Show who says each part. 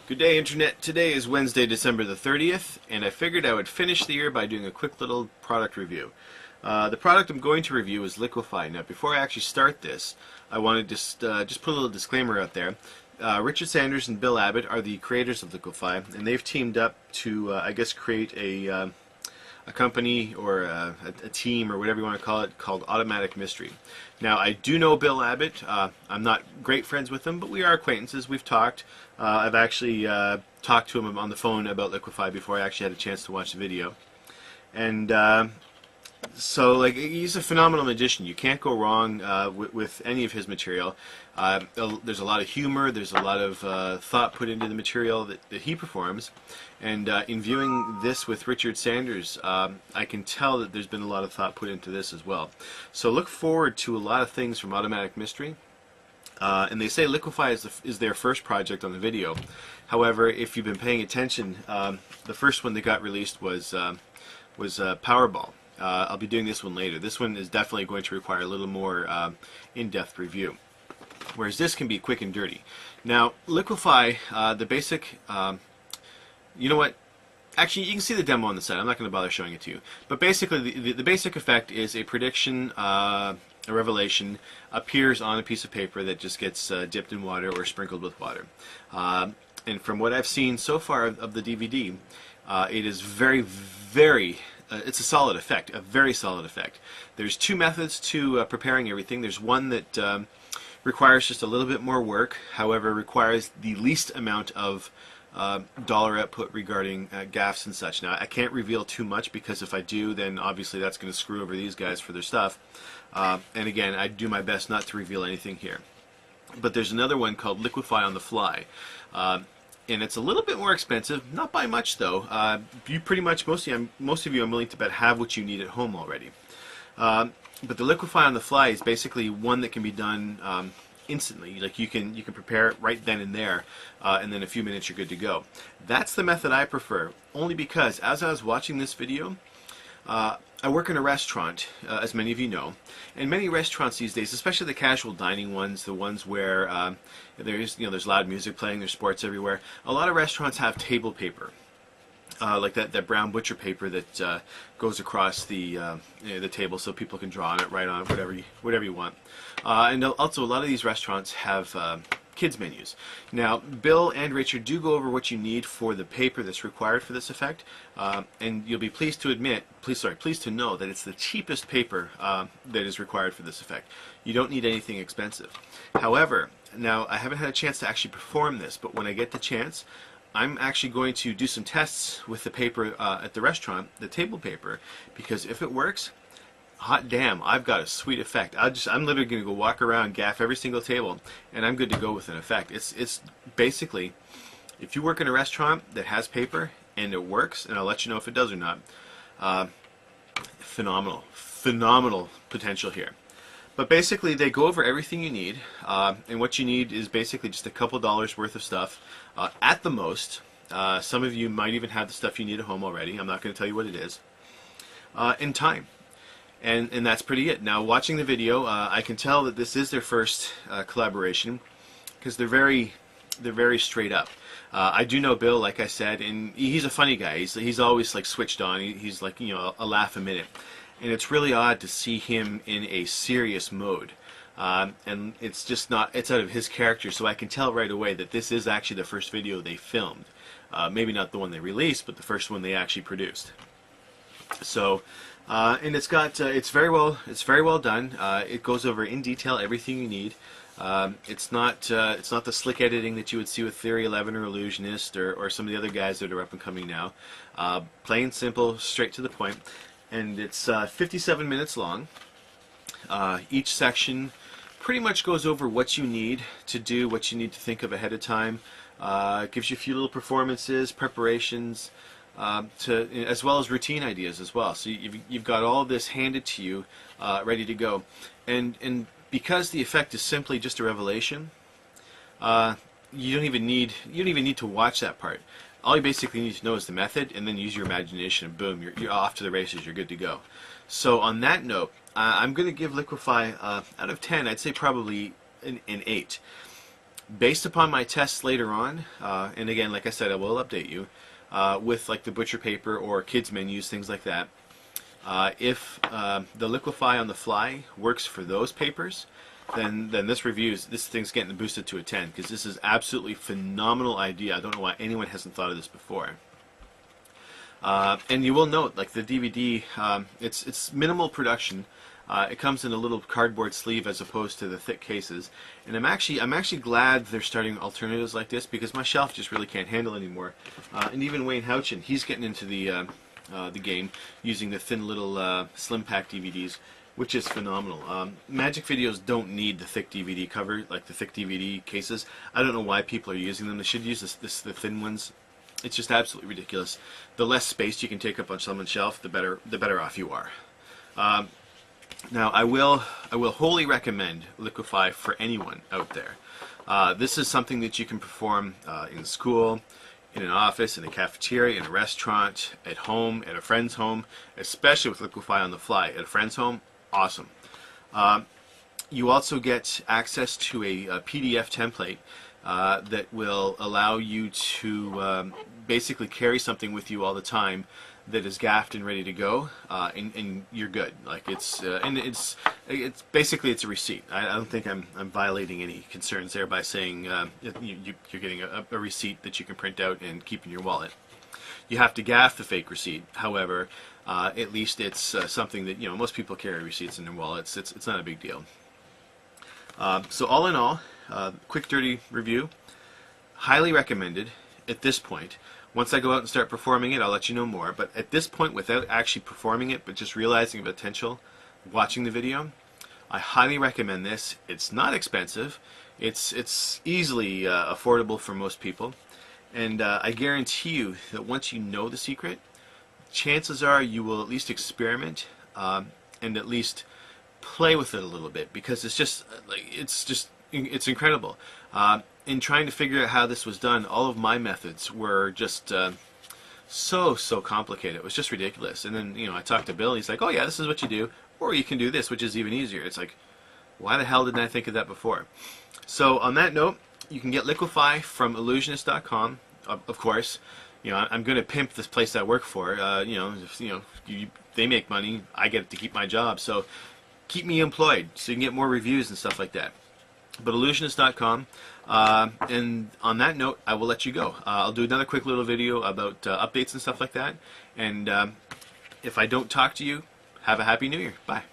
Speaker 1: Good day, Internet. Today is Wednesday, December the 30th, and I figured I would finish the year by doing a quick little product review. The product I'm going to review is Liquify. Now, before I actually start this, I want to just put a little disclaimer out there. Richard Sanders and Bill Abbott are the creators of Liquify, and they've teamed up to, I guess, create a company or a team or whatever you want to call it called Automatic Mystery. Now, I do know Bill Abbott. I'm not great friends with him, but we are acquaintances. We've talked. I've actually talked to him on the phone about Liquify before I actually had a chance to watch the video. And so, like, he's a phenomenal magician. You can't go wrong with any of his material. There's a lot of humor. There's a lot of thought put into the material that he performs. And in viewing this with Richard Sanders, I can tell that there's been a lot of thought put into this as well. So look forward to a lot of things from Automatic Mystery. And they say Liquify is their first project on the video. However, if you've been paying attention, the first one that got released was Powerball. I'll be doing this one later. This one is definitely going to require a little more in-depth review, whereas this can be quick and dirty. Now, Liquify, the basic, you know what? Actually, you can see the demo on the site. I'm not going to bother showing it to you. But basically, the basic effect is a prediction, a revelation, appears on a piece of paper that just gets dipped in water or sprinkled with water. And from what I've seen so far of the DVD, it is very it's a solid effect, a very solid effect. There's two methods to preparing everything. There's one that requires just a little bit more work, however requires the least amount of dollar output regarding gaffs and such. Now, I can't reveal too much because if I do, then obviously that's going to screw over these guys for their stuff. And again, I do my best not to reveal anything here. But there's another one called Liquify on the Fly. And it's a little bit more expensive, not by much though. You pretty much, most of you, I'm willing to bet, have what you need at home already. But the Liquify on the Fly is basically one that can be done instantly. Like you can prepare it right then and there, and then in a few minutes you're good to go. That's the method I prefer, only because as I was watching this video, I work in a restaurant, as many of you know, and many restaurants these days, especially the casual dining ones, the ones where there's loud music playing, there's sports everywhere. A lot of restaurants have table paper, like that brown butcher paper that goes across the table so people can draw on it, write on it, whatever you want. And also, a lot of these restaurants have kids menus. Now, Bill and Richard do go over what you need for the paper that's required for this effect, and you'll be pleased to know that it's the cheapest paper that is required for this effect. You don't need anything expensive. However, now I haven't had a chance to actually perform this, but when I get the chance, I'm actually going to do some tests with the paper at the restaurant, the table paper, because if it works, hot damn, I've got a sweet effect. I'm literally going to go walk around, gaff every single table, and I'm good to go with an effect. It's basically, if you work in a restaurant that has paper and it works, and I'll let you know if it does or not, phenomenal potential here. But basically, they go over everything you need, and what you need is basically just a couple dollars worth of stuff, at the most. Some of you might even have the stuff you need at home already. I'm not going to tell you what it is. And time. And that's pretty it. Now, watching the video, I can tell that this is their first collaboration, because they're very straight up. I do know Bill, like I said, and he's a funny guy. He's always like switched on. He's like, you know, a laugh a minute, and it's really odd to see him in a serious mode. And it's just not, it's out of his character, so I can tell right away that this is actually the first video they filmed. Maybe not the one they released, but the first one they actually produced. So, and it's very well done. It goes over in detail everything you need. It's not the slick editing that you would see with Theory 11 or Illusionist or some of the other guys that are up and coming now. Plain, simple, straight to the point. And it's 57 minutes long. Each section pretty much goes over what you need to do, what you need to think of ahead of time. Gives you a few little performances, preparations, as well as routine ideas as well. So you've got all this handed to you, ready to go. And because the effect is simply just a revelation, you don't even need to watch that part. All you basically need to know is the method, and then use your imagination, and boom, you're off to the races. You're good to go. So on that note, I'm going to give Liquify out of 10. I'd say probably an 8. Based upon my tests later on, and again, like I said, I will update you, with like the butcher paper or kids menus, things like that. If the Liquify on the fly works for those papers, then this thing's getting boosted to a 10, because this is absolutely phenomenal idea. I don't know why anyone hasn't thought of this before. And you will note, like the DVD, it's minimal production. It comes in a little cardboard sleeve as opposed to the thick cases, and I'm actually glad they're starting alternatives like this, because my shelf just really can't handle anymore. And even Wayne Houchin, he's getting into the game using the thin little slim pack DVDs, which is phenomenal. Magic videos don't need the thick DVD cover, like the thick DVD cases. I don't know why people are using them. They should use the thin ones. It's just absolutely ridiculous. The less space you can take up on someone's shelf, the better off you are. Now, I will wholly recommend Liquify for anyone out there. This is something that you can perform in school, in an office, in a cafeteria, in a restaurant, at home, at a friend's home, especially with Liquify on the fly. At a friend's home, awesome. You also get access to a PDF template that will allow you to basically carry something with you all the time that is gaffed and ready to go, and you're good. Like it's basically it's a receipt. I don't think I'm violating any concerns there by saying you're getting a receipt that you can print out and keep in your wallet. You have to gaff the fake receipt. However, at least it's something that most people carry receipts in their wallets. It's not a big deal. So all in all, quick dirty review. Highly recommended at this point. Once I go out and start performing it, I'll let you know more. But at this point, without actually performing it, but just realizing the potential, watching the video, I highly recommend this. It's not expensive. It's easily affordable for most people. And I guarantee you that once you know the secret, chances are you will at least experiment and at least play with it a little bit, because it's incredible. In trying to figure out how this was done, all of my methods were just so complicated. It was just ridiculous. And then I talked to Bill. He's like, "Oh yeah, this is what you do, or you can do this, which is even easier." It's like, why the hell didn't I think of that before? So on that note, you can get Liquify from illusionist.com. Of course, I'm going to pimp this place I work for. They make money. I get to keep my job. So keep me employed so you can get more reviews and stuff like that. But illusionist.com, and on that note, I will let you go. I'll do another quick little video about updates and stuff like that, and if I don't talk to you, have a Happy New Year. Bye.